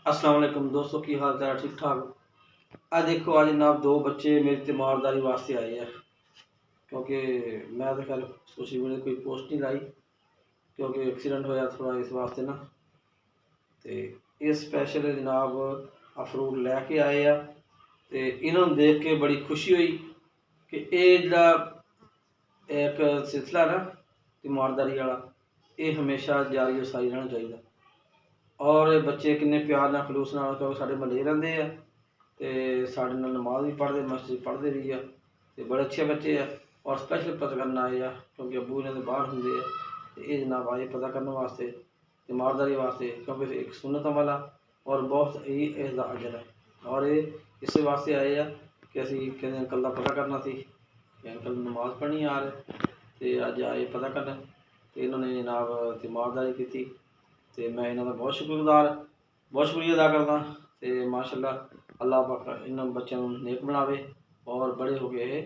अस्सलाम वालेकुम दोस्तों, की हाल चाल? ठीक ठाक। आ देखो आज जनाब दो बच्चे मेरी तीमारदारी वास्ते आए हैं, क्योंकि मैं तो खैर सोशल मीडिया कोई पोस्ट नहीं लाई, क्योंकि एक्सीडेंट होया थोड़ा इस वास्ते ना। तो ये स्पैशल जनाब आ फ्रूट लैके आए आ, तो इन्होंने देख के बड़ी खुशी हुई कि ये जो एक सिलसिला ना तीमारदारी वाला, ये हमेशा जारी उसारी रहना चाहिए। और बच्चे किन्ने प्यार नाल खलूस नाल, क्योंकि साढ़े महल्ले रहिंदे आ ते साढ़े नाल नमाज भी पढ़ते, मस्जिद पढ़ते भी आ, ते बड़े अच्छे बच्चे आ। और स्पैशल पता करन आए आ, क्योंकि अब्बू इन्हां दे बाहर हुंदे आ, ते एह् जनाब आए पता करने वास्ते, तीमारदारी वास्ते, क्योंकि एक सुन्नत अमल आ और बहुत ही इसदा अजर है। और ये इस वास्ते आए आ कि असीं कहंदे अंकल दा पता करना सी कि अंकल नमाज पढ़नी आ रहे, ते अज आए पता करन, ते इन्होंने जनाब तीमारदारी कीती। तो मैं इन्हों का बहुत शुक्रगुजार, बहुत शुक्रिया अदा करदा। तो माशाअल्लाह अल्लाह पाक इन्होंने बच्चों नेक बनावे और बड़े हो गए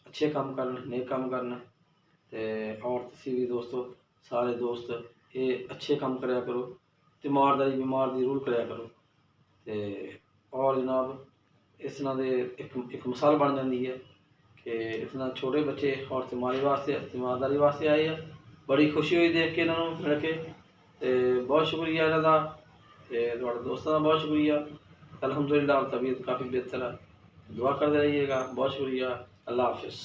अच्छे काम करन, नेक काम करन। तो और तुसीं भी दोस्तों, सारे दोस्त ये अच्छे काम करया करो, तीमारदारी बीमार दी जरूर करया करो। तो और जनाब इस तरह दे एक मिसाल बन जाती है कि इस तरह छोटे बच्चे और तीमारदारी वास्ते आए हैं। बड़ी खुशी हुई देख के इन्होंने मिल के, तो बहुत शुक्रिया इन्हां दा, ते तुहाड़े दोस्तां दा बहुत शुक्रिया। अल्हम्दुलिल्लाह तबीयत काफ़ी बेहतर है, दुआ करते रहिएगा। बहुत शुक्रिया, अल्लाह हाफिज़।